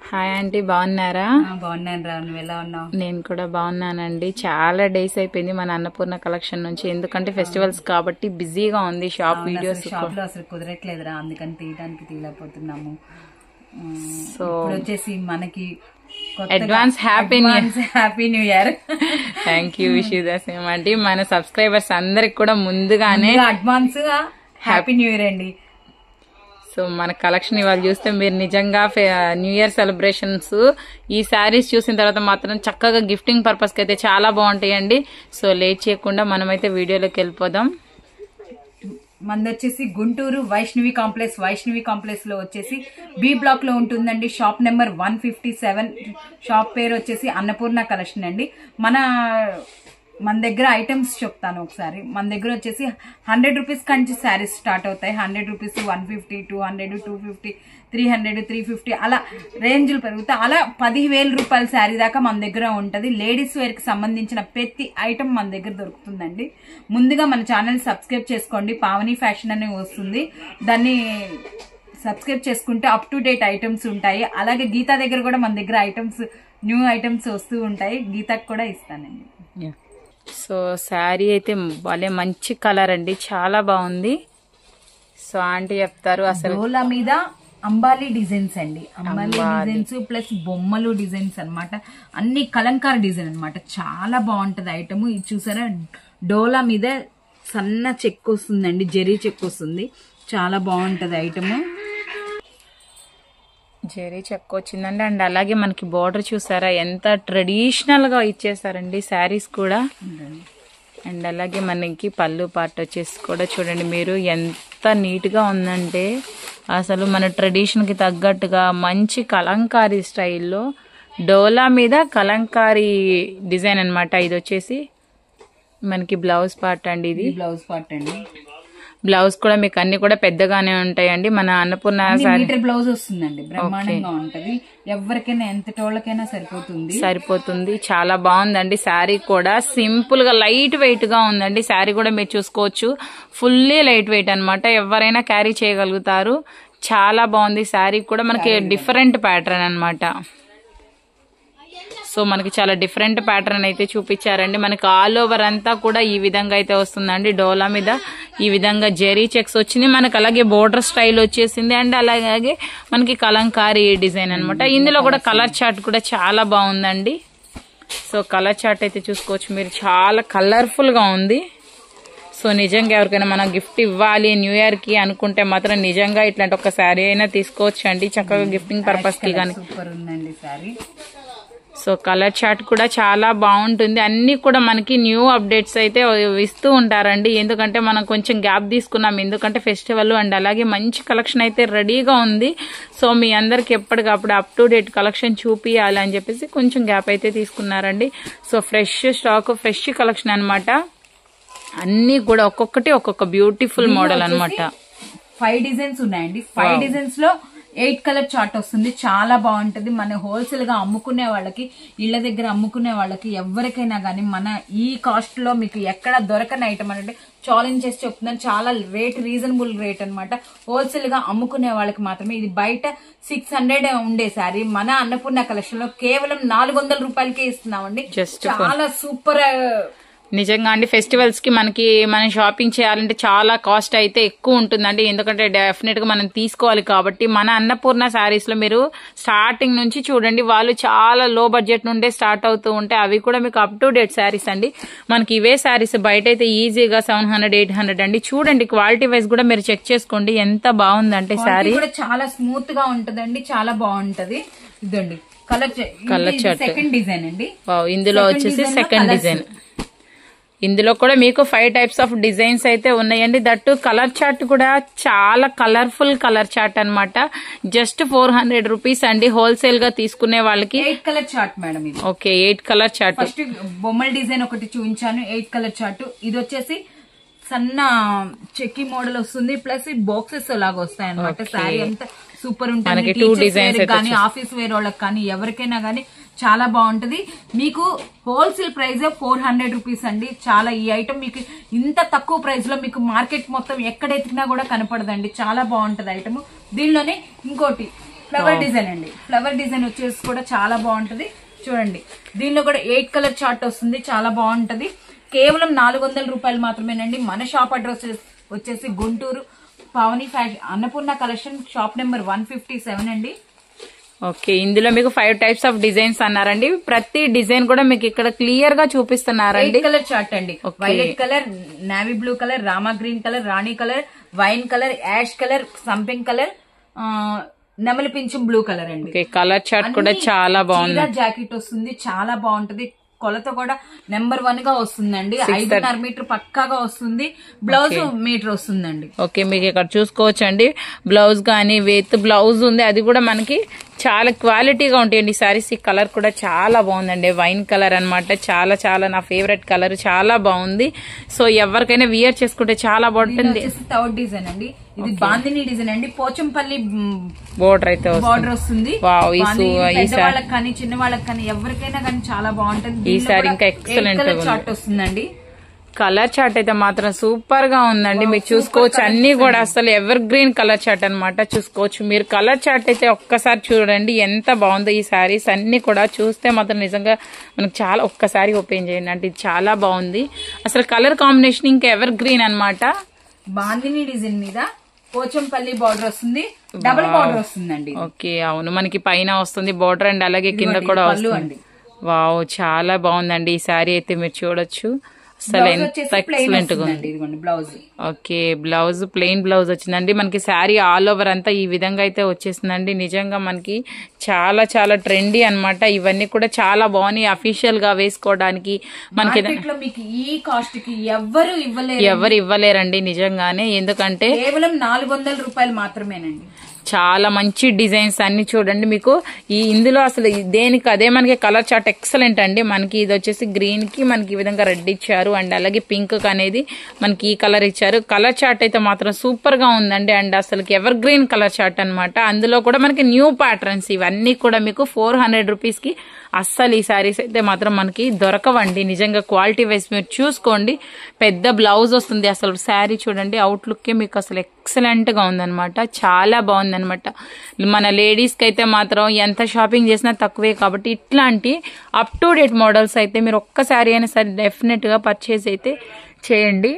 Hi aunty, బాగున్నారా? బాగున్నాను రా, నువ్వు ఎలా ఉన్నావు? నేను కూడా బాగున్నానండి. చాలా డేస్ అయిపోయింది మన అన్నపూర్ణ కలెక్షన్ నుంచి, ఎందుకంటే ఫెస్టివల్స్ కాబట్టి బిజీగా ఉంది షాప్. వీడియోస్ షాప్ లో అసలు కుదరట్లేదురా, అందుకని తీయలేకపోతున్నాము. సో వచ్చేసి మనకి advance happy new year. Thank you, wish you the same aunty. మన సబ్స్క్రైబర్స్ అందరికి కూడా ముందుగానే అడ్వాన్స్ హ్యాపీ న్యూ ఇయర్ అండి. సో మన కలెక్షన్ ఇవాళ చూస్తే మీరు నిజంగా న్యూ ఇయర్ సెలబ్రేషన్స్ ఈ శారీస్ చూసిన తర్వాత మాత్రం చక్కగా గిఫ్టింగ్ పర్పస్ కి అయితే చాలా బాగుంటాయండి. సో లేట్ చేయకుండా మనమైతే వీడియోలోకి వెళ్ళిపోదాం. మనది వచ్చేసి గుంటూరు వైష్ణవి కాంప్లెక్స్ లో వచ్చేసి బి బ్లాక్ లో ఉంటుందండి. Shop number 157. షాప్ పేరు వచ్చేసి అన్నపూర్ణ కలెక్షన్ అండి. మన దగ్గర ఐటమ్స్ చెప్తాను ఒకసారి. మన దగ్గర వచ్చేసి 100 రూపీస్ కంచి శారీస్ స్టార్ట్ అవుతాయి. 100 రూపీస్, 150, 200, 250, 300, 350 అలా రేంజ్లు పెరుగుతాయి. అలా 10,000 రూపాయల శారీ దాకా మన దగ్గర ఉంటది. లేడీస్ వేర్ కి సంబంధించిన ప్రతి ఐటమ్ మన దగ్గర దొరుకుతుందండి. ముందుగా మన ఛానల్ సబ్స్క్రైబ్ చేసుకోండి. పావని ఫ్యాషన్ అనే వస్తుంది, దాన్ని సబ్స్క్రైబ్ చేసుకుంటే అప్ టు డేట్ ఐటమ్స్ ఉంటాయి. అలాగే గీతా దగ్గర కూడా మన దగ్గర న్యూ ఐటమ్స్ వస్తూ ఉంటాయి. గీతకు కూడా ఇస్తానండి. సో శారీ అయితే భలే మంచి కలర్ అండి, చాలా బాగుంది. సో ఆంటీ చెప్తారు అసలు. డోలా మీద అంబాలి డిజైన్స్ అండి. అంబాలి డిజైన్స్ ప్లస్ బొమ్మలు డిజైన్స్ అన్నమాట. అన్ని కలంకార డిజైన్ అన్నమాట. చాలా బాగుంటది ఐటమ్. ఇది చూసారా, డోలా మీద సన్న చెక్ వస్తుందండి, జరీ చెక్ వస్తుంది. చాలా బాగుంటది ఐటమ్. జరీ చెక్క వచ్చిందండి. అండ్ అలాగే మనకి బోర్డర్ చూసారా ఎంత ట్రెడిషనల్ గా ఇచ్చేసారండి శారీస్ కూడా. అండ్ అలాగే మనకి పళ్ళు పార్ట్ వచ్చేసి కూడా చూడండి మీరు, ఎంత నీట్ గా ఉందంటే అసలు మన ట్రెడిషన్ కి తగ్గట్టుగా మంచి కలంకారీ స్టైల్లో డోలా మీద కలంకారీ డిజైన్ అన్నమాట. ఇది వచ్చేసి మనకి బ్లౌజ్ పార్ట్ అండి. ఇది బ్లౌజ్ పార్ట్ అండి. బ్లౌజ్ కూడా మీకు అన్ని కూడా పెద్దగానే ఉంటాయండి. మన అన్నపూర్ణ మీటర్ బ్లౌజ్ వస్తుందండి, బ్రహ్మాండంగా ఉంటది. ఎవరికైనా ఎంతటోళ్ళకైనా సరిపోతుంది. చాలా బాగుందండి. శారీ కూడా సింపుల్ గా లైట్ వెయిట్ గా ఉందండి. శారీ కూడా మీరు చూసుకోవచ్చు, ఫుల్లీ లైట్ వెయిట్ అన్నమాట. ఎవరైనా క్యారీ చేయగలుగుతారు. చాలా బాగుంది. శారీ కూడా మనకి డిఫరెంట్ ప్యాటర్న్ అన్నమాట. సో మనకి చాలా డిఫరెంట్ ప్యాటర్న్ అయితే చూపించారండి. మనకి ఆల్ ఓవర్ అంతా కూడా ఈ విధంగా అయితే వస్తుందండి. డోలా మీద ఈ విధంగా జెరీ చెక్స్ వచ్చింది. మనకి అలాగే బోర్డర్ స్టైల్ వచ్చేసింది. అండ్ అలాగే మనకి కలంకారీ డిజైన్ అనమాట. ఇందులో కూడా కలర్ చార్ట్ కూడా చాలా బాగుందండి. సో కలర్ చార్ట్ అయితే చూసుకోవచ్చు మీరు, చాలా కలర్ఫుల్ గా ఉంది. సో నిజంగా ఎవరికైనా మనం గిఫ్ట్ ఇవ్వాలి న్యూ ఇయర్ కి అనుకుంటే మాత్రం నిజంగా ఇట్లాంటి ఒక శారీ అయినా తీసుకోవచ్చు అండి, చక్కగా గిఫ్టింగ్ పర్పస్ కి కానీ. సూపర్ ఉందండి శారీ. సో కలర్ చార్ట్ కూడా చాలా బాగుంటుంది. అన్ని కూడా మనకి న్యూ అప్డేట్స్ అయితే ఇస్తూ ఉంటారండి. ఎందుకంటే మనం కొంచెం గ్యాప్ తీసుకున్నాం, ఎందుకంటే ఫెస్టివల్. అండ్ అలాగే మంచి కలెక్షన్ అయితే రెడీగా ఉంది. సో మీ అందరికి ఎప్పటికప్పుడు అప్ టు డేట్ కలెక్షన్ చూపియాలి అని చెప్పేసి కొంచెం గ్యాప్ అయితే తీసుకున్నారండి. So fresh stock, fresh collection అనమాట. అన్ని కూడా ఒక్కొక్కటి ఒక్కొక్క బ్యూటిఫుల్ మోడల్ అనమాట. 5 డిజైన్స్ ఉన్నాయండి. 5 డిజైన్స్ లో 8 కలర్ చార్ట్ వస్తుంది. చాలా బాగుంటది. మన హోల్సేల్ గా అమ్ముకునే వాళ్ళకి, ఇళ్ల దగ్గర అమ్ముకునే వాళ్ళకి, ఎవరికైనా గానీ మన ఈ కాస్ట్ లో మీకు ఎక్కడ దొరకని ఐటమ్ అంటే ఛాలెంజ్ చేసి చెప్తున్నాను. చాలా రీజనబుల్ రేట్ అనమాట. హోల్సేల్ గా అమ్ముకునే వాళ్ళకి మాత్రమే. ఇది బయట 600 ఉండే శారీ మన అన్నపూర్ణ కలెక్షన్ లో కేవలం 400 రూపాయలకే ఇస్తున్నామండి. చాలా సూపర్. నిజంగా అండి, ఫెస్టివల్స్ కి మనం షాపింగ్ చేయాలంటే చాలా కాస్ట్ అయితే ఎక్కువ ఉంటుందండి. ఎందుకంటే డెఫినెట్ గా మనం తీసుకోవాలి కాబట్టి. మన అన్నపూర్ణ శారీస్ లో మీరు స్టార్టింగ్ నుంచి చూడండి, వాళ్ళు చాలా లో బడ్జెట్ నుండే స్టార్ట్ అవుతూ ఉంటాయి. అవి కూడా మీకు అప్ టు డేట్ శారీస్ అండి. మనకి ఇవే శారీస్ బయట అయితే ఈజీగా 700, 800 అండి. చూడండి క్వాలిటీ వైజ్ కూడా మీరు చెక్ చేసుకోండి ఎంత బాగుందంటే శారీ కూడా చాలా స్మూత్ గా ఉంటదండి. చాలా బాగుంటది. ఇదండి కలర్ చార్ట్, సెకండ్ డిజైన్ అండి. ఇందులో వచ్చేసి సెకండ్ డిజైన్. ఇందులో కూడా మీకు 5 టైప్స్ ఆఫ్ డిజైన్స్ అయితే ఉన్నాయండి. దట్టు కలర్ చార్ట్ కూడా చాలా కలర్ఫుల్ కలర్ చార్ట్ అనమాట. జస్ట్ 400 రూపీస్ అండి హోల్సేల్ గా తీసుకునే వాళ్ళకి. 8 కలర్ చార్ట్ మేడం ఇది. Okay, 8 colour chart. ఫస్ట్ బొమ్మల డిజైన్ ఒకటి చూపించాను, 8 కలర్ చార్ట్. ఇది వచ్చేసి సన్న చెక్కి మోడల్ వస్తుంది, ప్లస్ బాక్సెస్ లాగా వస్తాయి అనమాట. శారీ అంతా సూపర్ ఉంటుంది. కానీ ఆఫీస్ వేర్ వాళ్ళకి కానీ ఎవరికైనా గానీ చాలా బాగుంటది. మీకు హోల్సేల్ ప్రైస్ 400 రూపీస్ అండి. చాలా ఈ ఐటమ్ మీకు ఇంత తక్కువ ప్రైస్ లో మీకు మార్కెట్ మొత్తం ఎక్కడ ఎతికినా కూడా కనపడదండి. చాలా బాగుంటది ఐటమ్. దీనిలోనే ఇంకోటి ఫ్లవర్ డిజైన్ అండి. ఫ్లవర్ డిజైన్ వచ్చేసి కూడా చాలా బాగుంటది. చూడండి దీనిలో కూడా 8 కలర్ చార్ట్ వస్తుంది, చాలా బాగుంటది. కేవలం 400 రూపాయలు మాత్రమేనండి. మన షాప్ అడ్రస్ వచ్చేసి Guntur Pavani fashion Annapurna collection, shop number 157 అండి. ఓకే, ఇందులో మీకు 5 టైప్స్ ఆఫ్ డిజైన్స్ అన్నారండి. ప్రతి డిజైన్ కూడా మీకు ఇక్కడ క్లియర్ గా చూపిస్తున్నారండి. 8 కలర్ చార్ట్ అండి. Violet colour, navy blue colour, రామా గ్రీన్ కలర్, రాణి colour, wine colour, ash colour, సంపింగ్ కలర్, నెమలి పింఛం బ్లూ కలర్ అండి. కలర్ చార్ట్ కూడా చాలా బాగుంది. జాకెట్ వస్తుంది, చాలా బాగుంటది. కొలత కూడా నెంబర్ 1 గా వస్తుందండి. 5.5 మీటర్ పక్కాగా వస్తుంది. బ్లౌజ్ మీటర్ వస్తుందండి. ఓకే, మీకు ఇక్కడ చూసుకోవచ్చండి బ్లౌజ్ గానీ విత్ బ్లౌజ్ ఉంది. అది కూడా మనకి చాలా క్వాలిటీగా ఉంటాయండి సారీస్. ఈ కలర్ కూడా చాలా బాగుందండి, వైన్ కలర్ అన్నమాట. చాలా చాలా నా ఫేవరెట్ కలర్, చాలా బాగుంది. సో ఎవరికైనా వియర్ చేసుకుంటే చాలా బాగుంటుంది. థర్డ్ డిజైన్ అండి, ఇది బాందిని డిజైన్ అండి. పోచంపల్లి బోర్డర్ అయితే బోర్డర్ వస్తుంది. పెద్దవాళ్ళకి కానీ చిన్న వాళ్ళకి కానీ ఎవరికైనా కానీ చాలా బాగుంటుంది. ఈ సారీ ఇంకా ఎక్సలెంట్ చార్ట్ వస్తుందండి. కలర్ చార్ట్ అయితే మాత్రం సూపర్ గా ఉందండి. మీరు చూసుకోవచ్చు అన్ని కూడా అసలు ఎవర్ గ్రీన్ కలర్ చార్ట్ అన్నమాట. చూసుకోవచ్చు మీరు కలర్ చార్ట్ అయితే ఒక్కసారి చూడండి ఎంత బాగుందో. ఈ సారీస్ అన్ని కూడా చూస్తే మాత్రం నిజంగా మనకు చాలా, ఒక్కసారి ఓపెన్ చేయండి అంటే ఇది చాలా బాగుంది. అసలు కలర్ కాంబినేషన్ ఇంకా ఎవర్ గ్రీన్ అన్నమాట. బాందిని డిజైన్ మీద పోచంపల్లి బార్డర్ వస్తుంది, డబుల్ బార్డర్ వస్తుందండి. ఓకే, అవును మనకి పైన వస్తుంది బార్డర్ అండ్ అలాగే కింద కూడా వస్తుంది. వావ్, చాలా బాగుందండి ఈ సారీ అయితే మీరు చూడొచ్చు. అసలు ఎంత ఎక్సలెంట్ గా ఉంది. Blouse okay, blouse plain blouse వచ్చిందండి. మనకి శారీ ఆల్ ఓవర్ అంతా ఈ విధంగా అయితే వచ్చేసిందండి. నిజంగా మనకి చాలా చాలా ట్రెండీ అన్నమాట. ఇవన్నీ కూడా చాలా బాగున్నాయి అఫీషియల్ గా వేసుకోవడానికి. మనకి ఈ కాస్ట్ కి ఎవరు ఇవ్వలేరండి నిజంగానే. ఎందుకంటే కేవలం 400 రూపాయలు మాత్రమేనండి. చాలా మంచి డిజైన్స్ అన్ని చూడండి. మీకు ఈ ఇందులో అసలు దేనికి అదే మనకి కలర్ చార్ట్ ఎక్సలెంట్ అండి. మనకి ఇది వచ్చేసి గ్రీన్ కి మనకి ఈ విధంగా రెడ్ ఇచ్చారు అండ్ అలాగే పింక్ అనేది మనకి ఈ కలర్ ఇచ్చారు. కలర్ చార్ట్ అయితే మాత్రం సూపర్ గా ఉందండి. అండ్ అసలు ఎవర్ గ్రీన్ కలర్ చార్ట్ అన్నమాట. అందులో కూడా మనకి న్యూ ప్యాటర్న్స్ ఇవన్నీ కూడా మీకు 400 రూపీస్ కి అస్సలు ఈ సారీస్ అయితే మాత్రం మనకి దొరకవండి. నిజంగా క్వాలిటీ వైజ్ మీరు చూసుకోండి. పెద్ద బ్లౌజ్ వస్తుంది. అసలు శారీ చూడండి అవుట్లుక్ మీకు అసలు ఎక్సలెంట్ గా ఉందన్నమాట. చాలా బాగుందన్నమాట. మన లేడీస్ కి అయితే మాత్రం ఎంత షాపింగ్ చేసినా తక్కువే. కాబట్టి ఇట్లాంటి అప్ టు డేట్ మోడల్స్ అయితే మీరు ఒక్కసారి అయినా సరే డెఫినెట్ గా పర్చేస్ అయితే చేయండి.